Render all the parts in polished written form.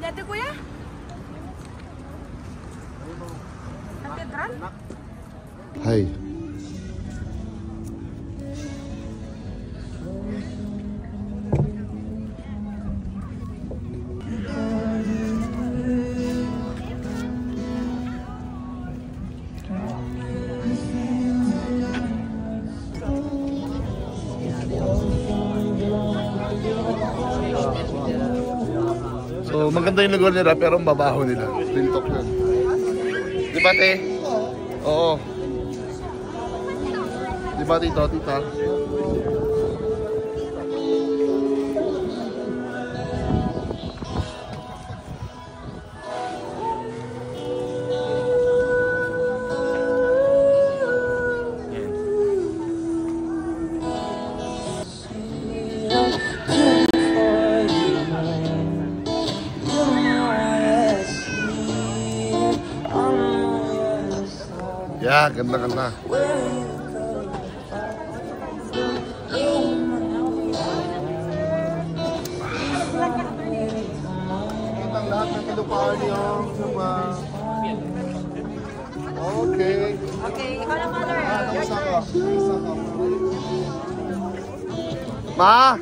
Dati kuya? Katedral? Hi. So maganda yung lugar nila pero ang babaho nila. Real talk yun. Di ba, te? Oo. Di ba, tito, tita? Yeah, ganda-ganda. Ang lahat ng kalupaan niyo. Okay. Okay, ikaw na mother. Isa ka. Ma!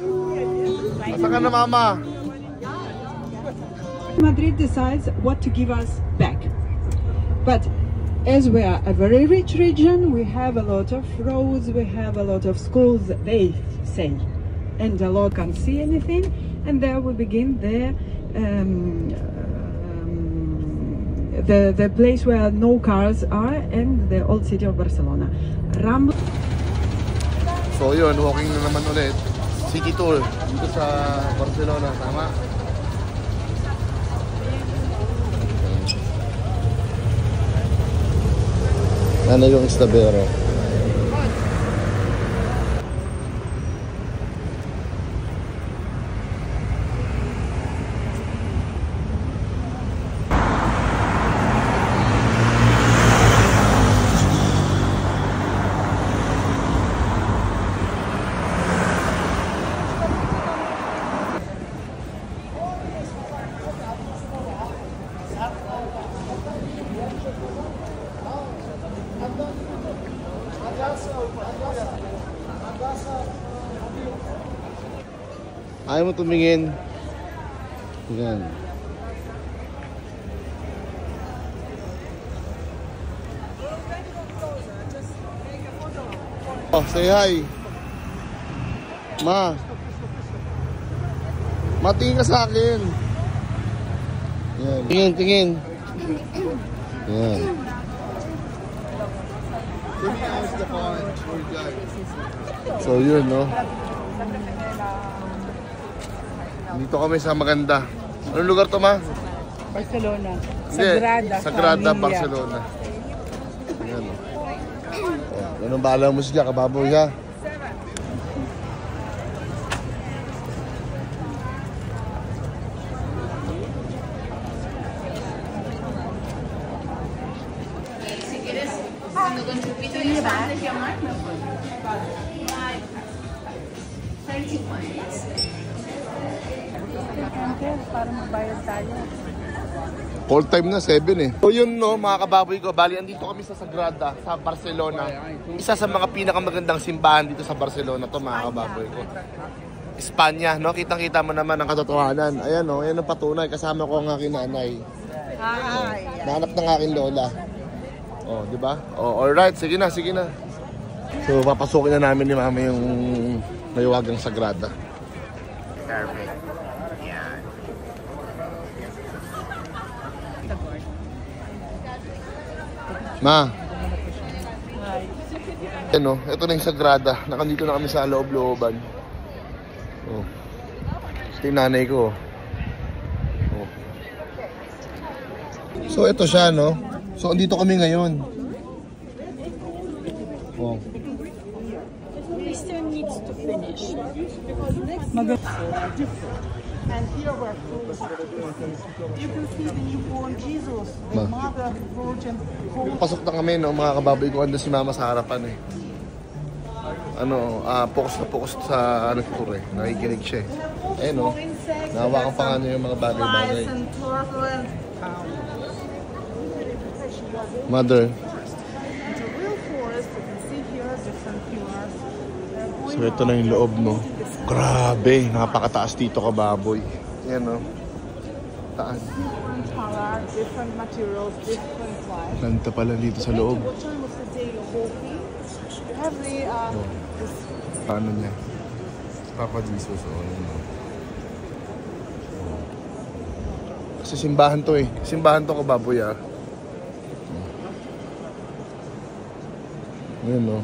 Asa ka na, mama? Madrid decides what to give us back. But as we are a very rich region, we have a lot of roads, we have a lot of schools, they say, and a lot can't see anything. And there we begin the place where no cars are, and the old city of Barcelona. So yun, walking na naman ulit. City tour dito sa Barcelona, tama? Ano yung Estabero? Ayaw mo tumingin. Yan. Oh, say hi. Ma. Matingin ka sa akin. Yan. Tingin, tingin. Yan. So yun, no? Dito kami sa maganda. Anong lugar to, ma? Barcelona. Sagrada. Sagrada, Barcelona. Ayan, o. Oh, anong bahala mo siya? Kababaw siya. Para magbayad tayo. Call time na, 7 eh. So yun, no, mga kababoy ko, bali andito kami sa Sagrada, sa Barcelona. Isa sa mga pinakamagandang simbahan dito sa Barcelona to, mga kababoy ko. Espanya, no? Kitang-kita mo naman ang katotohanan. Ayan, no, ayan ang patunay. Kasama ko ang aking nanay. Nahanap ng aking lola. Oh, di ba? Oh, alright, sige na, sige na. So, papasukin na namin ni mama yung mayuwagang Sagrada. Perfect. Yan. Ma. Ano, ito na yung Sagrada. Nakandito na kami sa loob-looban. Oh. Ito yung nanay ko. Oh. So, ito siya, no? So, andito kami ngayon. Oh. We still needs to finish. And here we're close. You can see the newborn Jesus, the Mother Virgin. Pasok na kami, no, mga kababoy ko. Ando si mama sa harapan eh. Ano, focus na focus sa ano tour eh. Nakikinig siya eh. Ayun, no. insects. Nahawakan pa nga niya yung mga bagay-bagay. Flies and turtle and Mother. it's a real forest. You can see here different pillars. So ito na yung loob, no? Grabe, napakataas dito ka, baboy. Yan, no? Taas. Different color, different materials, different flies. Ganda pala dito sa loob. What time of the day you're walking? You have the this Paano niya? Papa Jesus, no? Kasi simbahan to eh. Simbahan to ka, baboy, ah. Yan, no?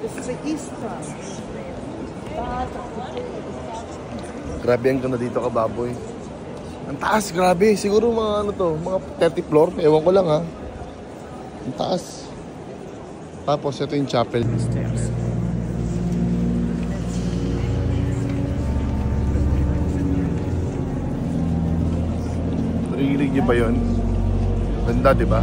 This is the Easter. Grabe ang ganda dito ka, baboy. Ang taas, grabe. Siguro mga ano to, mga 30 floor. Ewan ko lang, ha. Ang taas. Tapos ito yung chapel. Narinig niyo ba yun? Ganda, di ba?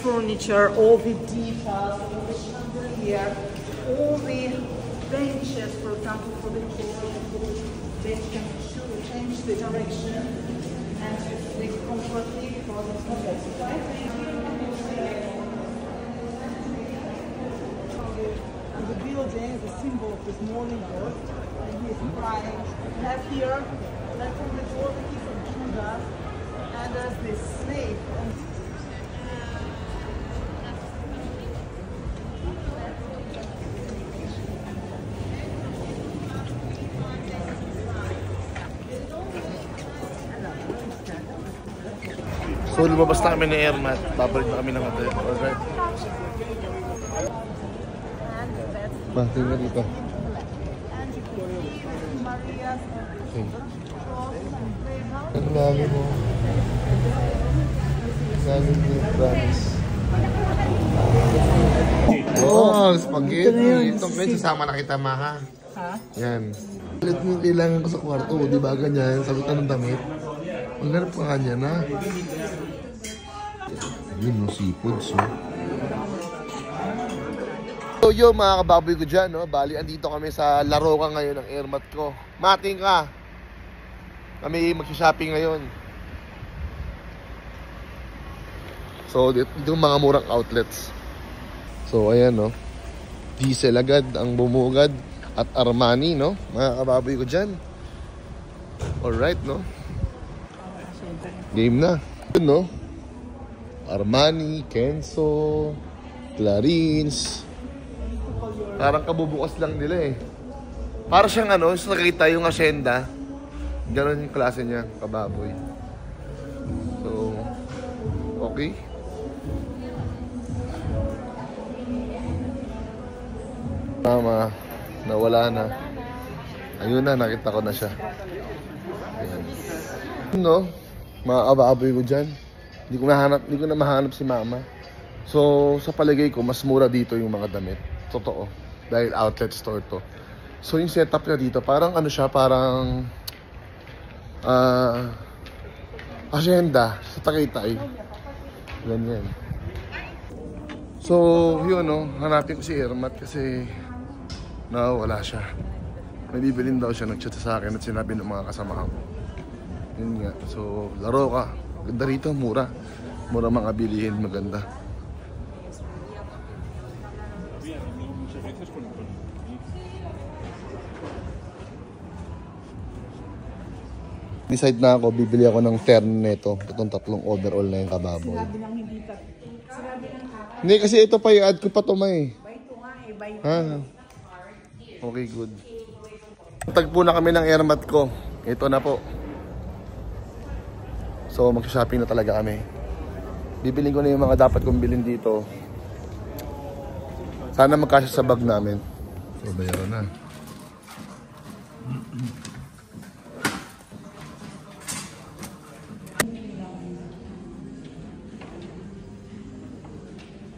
Furniture, all the details, all the chandelier, all the benches, for example, for the children, they can change the direction and they comfortably for the subjects. And the building is a symbol of this morning bird, and he is flying. We have here, like from the door, the key from Judah, and there's this snake. So, lumabas na kami ng Airmat. Babalik na kami ng hotel. Alright. Bakit nga dito? Okay. Ang lagi mo. Lagi mo, promise. Oh, spaghetti. Ito ngayon, sasama na kita, Maha. Ha? Yan. Ulit mo yung kailangan ko sa kwarto. Di ba ganyan? Sabi ka ng damit. Maghanap ka nga niya na. Yun, no, seafood, so. So, yo, mga kababoy ko dyan, no? Bali, andito kami sa Laroca ngayon ng Airmat ko. Mating ka. Kami mag-shopping ngayon. So, dito mga murang outlets. So, ayan, no? Diesel agad ang bumugad at Armani, no? Mga kababoy ko dyan. Alright, no? Game na. Yun, no? Armani, Kenzo, Clarins. Parang kabubukas lang nila eh. Para siyang ano, sa nakita yung asyenda. Ganon yung klase niya, kababoy. So, okay. Tama, nawala na. Ayun na, nakita ko na siya. Ayan. No, mga kababoy ko dyan. Hindi ko na mahanap si Mama. So, sa palagay ko, mas mura dito yung mga damit. Totoo. Dahil outlet store to. So, yung setup niya dito, parang ano siya, parang asyenda sa Tagaytay. Ganyan. So, yun, no? Hanapin ko si Airmat kasi wala siya. May bibilin daw siya, nag-chat sa akin at sinabi ng mga kasama ko. Yun nga. So, Laroca. Ganda rito, mura. Mura mga bilihin, maganda. Decide na ako, bibili ako ng terno nito. Itong tatlong overall na yung kababoy. Sinabi lang hindi pa. Sinabi lang kakak. Hindi, kasi ito pa, i-add ko pa ito, may. Ito nga eh, by Ha? Okay, good. Tagpo na kami ng airmat ko. Ito na po. So, mag-shopping na talaga kami. Bibiling ko na yung mga dapat kong bilhin dito. Sana magkasya sa bag namin. So, bayaran na.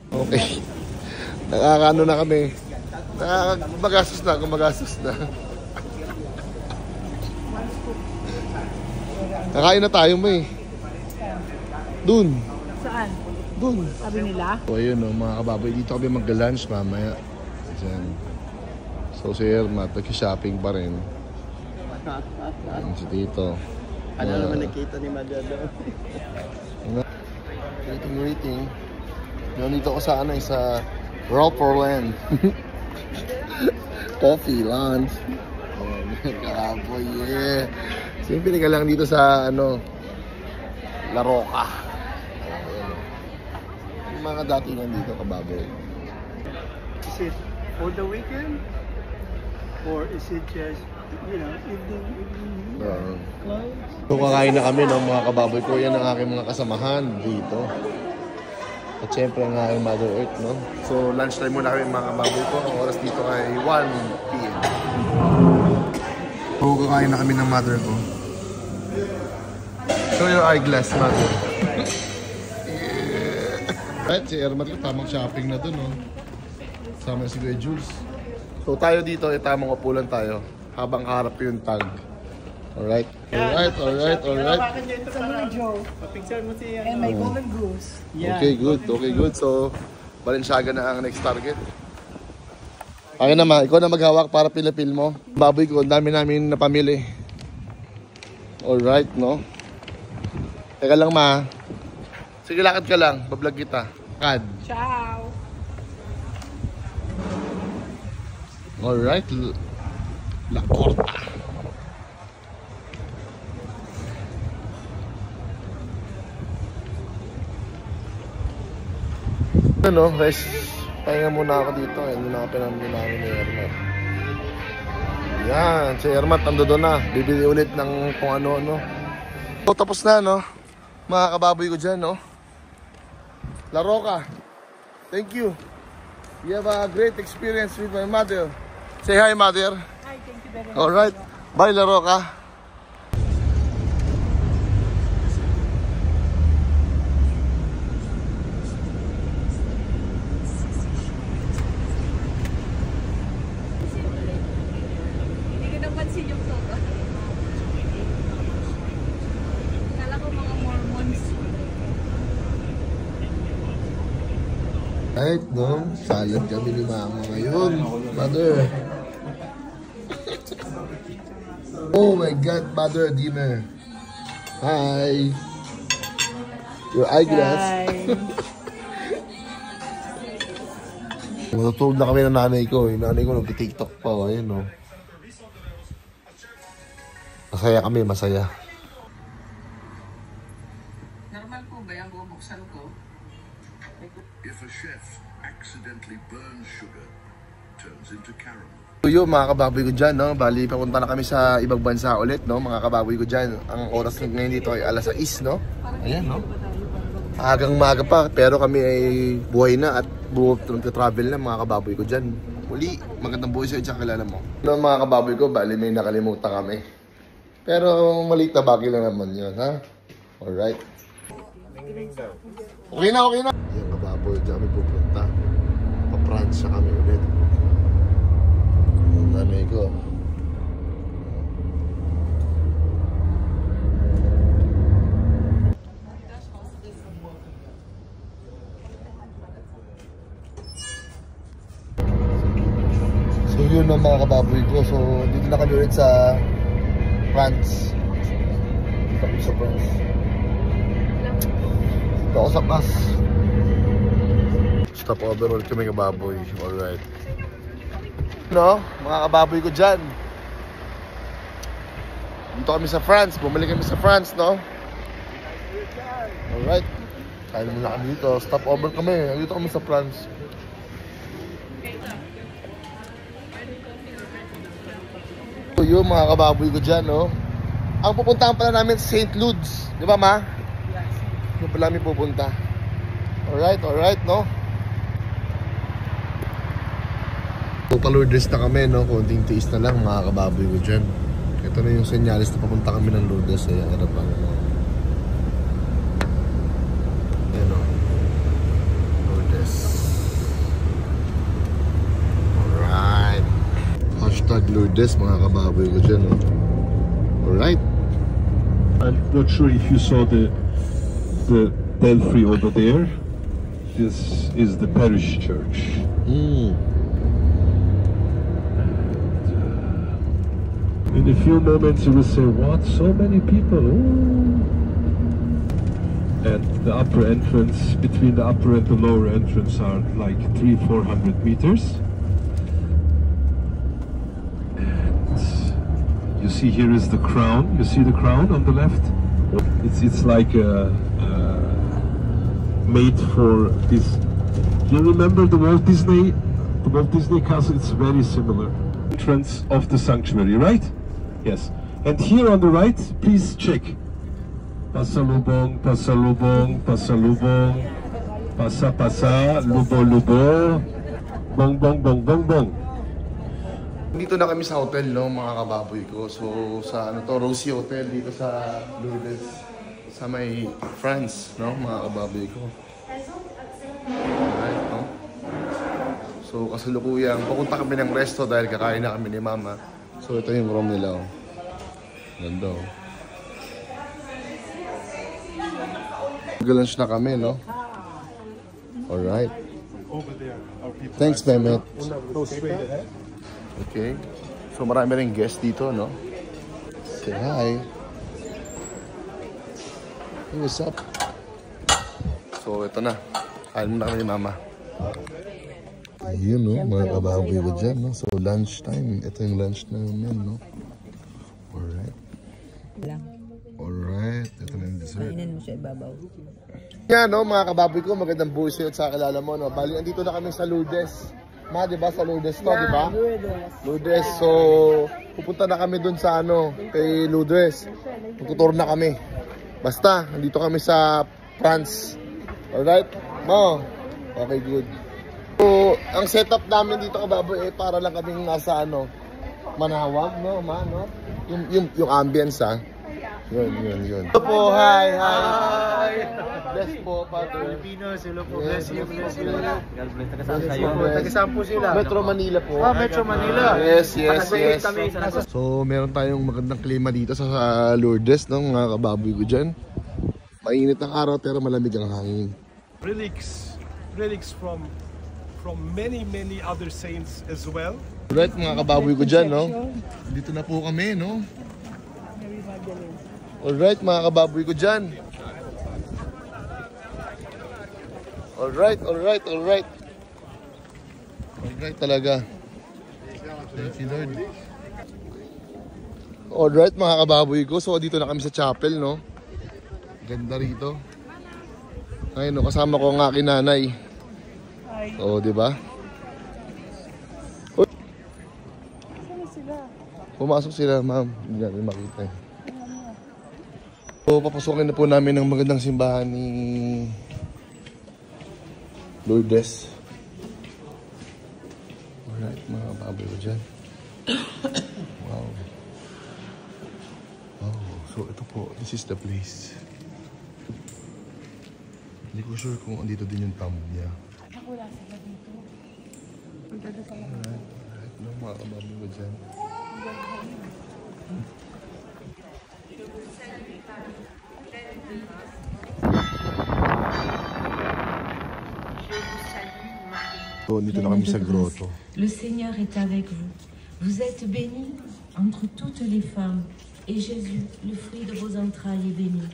Okay. Nakakaano na kami. Nakakagastos na, gumagastos na. Kakain na tayo, may. Dun. Saan? Dun. Sabi nila? So ayun o, mga kababoy, dito kami mag-lunch mamaya. Diyan. So si Ermat, nag-shopping pa rin. Yan si Tito. Ano naman nakita ni Madalo? Greeting. Nandito ko sa sa Roperland. Coffee, lunch. Kaboy, yeah. Simple ka lang dito sa La Roca. Yung mga datingan dito, kababoy. Is it for the weekend? Or is it just, evening clothes? So kakain na kami ng mga kababoy ko. Yan ang aking mga kasamahan dito. At syempre ang aking Mother Earth, no? So lunchtime muna kami mga kababoy ko. Ang oras dito ay 1 p.m. So kakain na kami ng mother ko. Show your eyeglass, mother. Yeah. Right, si Ermat ko tamang shopping na dun, no? Sama si Kuya Jules. So tayo dito, tamang upulan tayo habang harap yung tag. Alright? Alright. Sa mga Joe. Picture mo siya. And my golden goose. Okay, good. So, Balenciaga na ang next target. Ayun naman, ikaw na maghawak para pila-pil mo. Baboy ko, ang dami namin napamili. Alright, no? Teka lang, ma. Sige, lakad ka lang. Bablog kita. Kad. Ciao! Alright. La Corta. Ano, rest. Pahinga muna ako dito. Yan muna ako pinamili namin ni Ermat. Yan, si Ermat ando doon na. Bibili ulit ng kung ano-ano. So, tapos na, no? Mga kababoy ko dyan, no? La Roca. Thank you. You have a great experience with my mother. Say hi, mother. Hi, thank you very much. Alright. Bye, La Roca. Right, no? Salad kami ni Mama ngayon. Mother. Oh my God, Mother Dimmer. Hi. Your eyeglass. Matutulog na kami ng nanay ko. Yung nanay ko nag-tiktok pa. Ayun, no? Masaya kami, masaya. Normal po ba yung bubuksan ko? If a chef accidentally burns sugar, turns into caramel. So yun, mga kababoy ko dyan, no? Bali, papunta na kami sa ibang bansa ulit, no? Mga kababoy ko dyan. Ang oras ngayon dito ay alas 6, no? Ayan, no? Agang maga pa, pero kami ay buhay na at travel na, mga kababoy ko dyan. Muli, magandang buhay sa'yo, tsaka kilala mo. No, mga kababoy ko, bali may nakalimutan kami. Pero maliit na bagay lang naman yun, ha? Alright. Okay na. Yung kababoy, dyan kami pupunta. Pa-Pransya kami ulit. Yung nanay ko. So yun ang mga kababoy ko. So dito na kami ulit sa France. Dito kami sa France. Dito ako sa bus. Stop over ulit kami kababoy. Alright. No, mga kababoy ko dyan. Dito kami sa France. Bumalik kami sa France, no? Alright. Kaya muna kami dito. Stop over kami. Dito kami sa France. So yun mga kababoy ko dyan, no? Ang pupuntahan pala namin sa St. Ludes. Di ba, ma? Doon pala kami pupunta. Alright, no? So, pa-Lourdes na kami, no? Konting tiis na lang, mga kababoy ko dyan. Ito na yung senyalis na papunta kami ng Lourdes. Ayan, ano pa, no? Ayan, no? Lourdes. Alright. Hashtag Lourdes, mga kababoy ko dyan, no? Alright. I'm not sure if you saw the belfry over there. This is the parish church. In a few moments you will say, what? So many people? Ooh. And the upper entrance, between the upper and the lower entrance are like 300-400 meters. You see here is the crown. You see the crown on the left? It's like made for this. You remember the Walt Disney Castle? It's very similar. Entrance of the sanctuary, right? Yes. And here on the right, please check. Pasalubong, pasalubong, pasalubong, pasa pasa, lubo lubo, bong bong bong bong bong. Dito na kami sa hotel, no, mga kababoy ko. So, sa ano to, Rosie Hotel dito sa Lourdes, sa may France, no, mga kababoy ko. Alright, no? So, kasalukuyang pupunta kami ng resto dahil kakain na kami ni Mama. So, ito yung room nila, oh. Ganda, oh. Mag-lunch na kami, no? Alright. Thanks, Mehmet. Okay. So marami rin guests dito, no? Say hi. Hey, what's up? So ito na. Kain muna kami ni Mama. Yun, no? Mga kababoy ko dyan, no? So lunch time. Ito yung lunch namin, no? Alright. Alright. Ito na yung dessert. Kainin mo siya ibabaw. Yan, no? Mga kababoy ko. Magandang buhay sa'yo at sa kilala mo, no? Bali, andito na kami sa Lourdes. Ma, di ba sa Lourdes to, di ba? Lourdes. So, pupunta na kami dun sa ano, kay Lourdes. Tutur na kami. Basta, nandito kami sa France. Alright? Ma, okay, good. So, ang setup namin dito, kababoy, para lang kaming nasa ano, manawag, no, ma, no? Yung ambience, ha? Yun. Hello po, hi. Bless po, Father. Filipinos, hello po. Bless you. God bless. Taga-saan po sila? Metro Manila po. Metro Manila. Yes. So, meron tayong magandang klima dito sa Lourdes, no, mga kababoy ko dyan. Mainit ang araw pero malamig ang hangin. Relics from many other saints as well. Alright, mga kababoy ko dyan, no? Dito na po kami, no? Alright, mga kababoy ko dyan. Alright talaga. Thank you, Lord. Alright, mga kababoy ko. So, dito na kami sa chapel, no? Ganda rito. Ngayon, no, kasama ko ang aking nanay. Oo, di ba? Pumasok sila, ma'am. Hindi natin makita eh. So, papasokin na po namin ng magandang simbahan ni Lourdes. Alright, mga baboy ko dyan. Wow. So, ito po. This is the place. Hindi ko sure kung andito din yung tomb niya. Wala sila dito. Alright, no, mga baboy ko dyan. So, dito na kami sa grotto. Le Seigneur est avec vous. Vous êtes bénie entre toutes les femmes, et Jésus, le fruit de vos entrailles, est béni.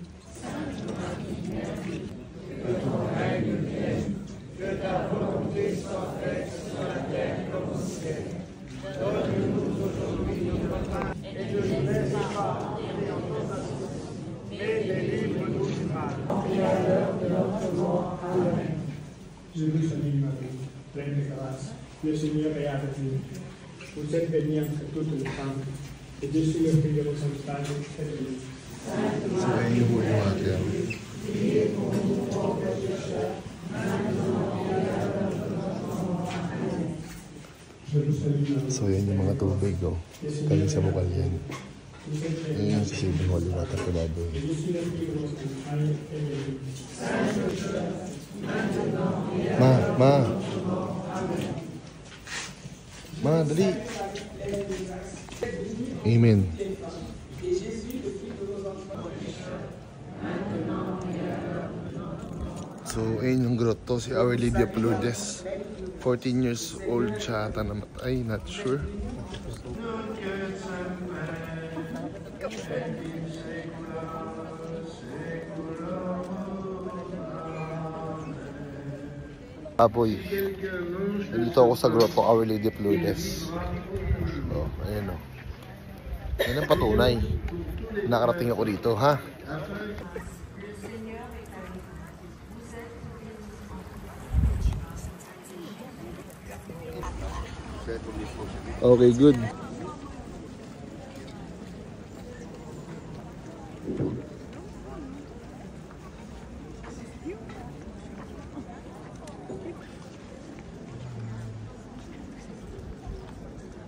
Jerusalem, Marie, pleine de grâce, le Seigneur est avec vous. Vous êtes bénie entre toutes les femmes, et Jésus, le fruit de vos entrailles, est béni. So yan yung mga tubig, oh. Galing sa bukal yan. Yan yung sisibing holy water kay Baboy. Ma, dali. Amen. So, ayun yung grotto, si Our Lady of Lourdes. 14 years old siya ata namatay, not sure. Apoy. Nandito ako sa grotto, Our Lady of Lourdes. So, ayun o. Yan ang patunay. Nakarating ako dito, ha? Okay, good.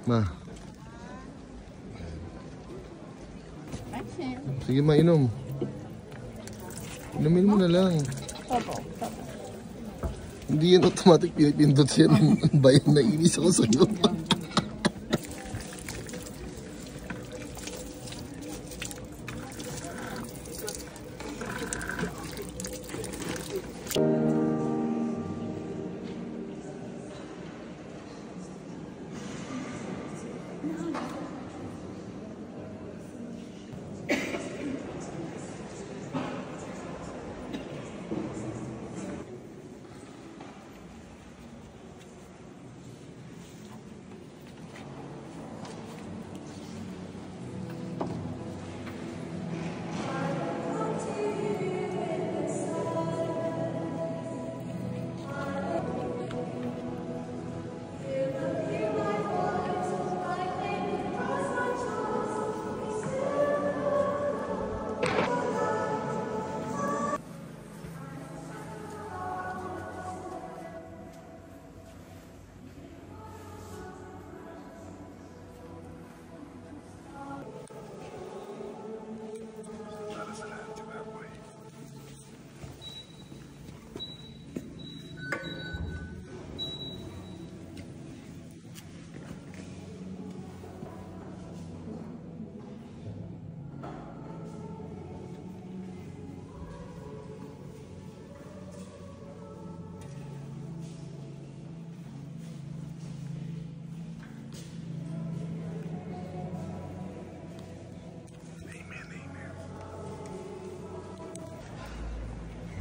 Ma. Sige, mainom. Inumin mo na lang. Hindi yan automatic pinipindot yan. Ang bayan na inis ako sa'yo.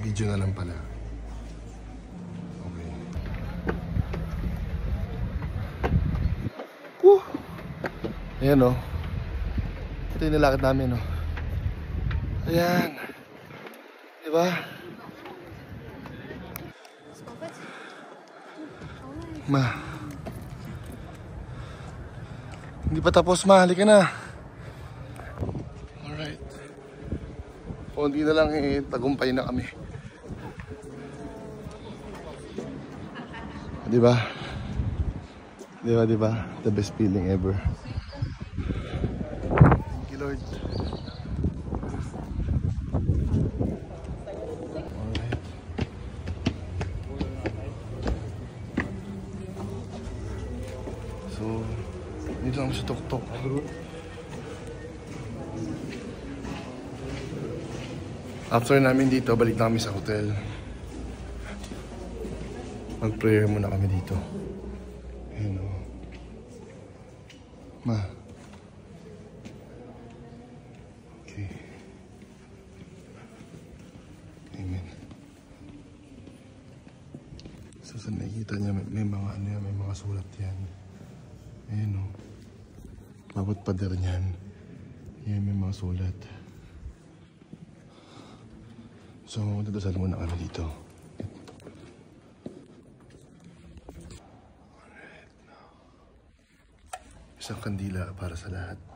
Video na lang pala. Okay. Ayan o. Ito yung nilakad namin o. Ayan. Diba? Ma. Hindi pa tapos, ma. Halika na. Alright. Konti na lang tagumpay na kami. Diba? Diba? The best feeling ever. Thank you, Lord. Alright. So, dito lang sa tuktok. After namin dito, balik na kami sa hotel. Mag-prayer muna kami dito. Ayan o. Ma. Okay. Amen. So, Ayan o. Bawat pader niyan. Yan, may mga sulat. So, dadasal muna kami dito. Isang kandila para sa lahat.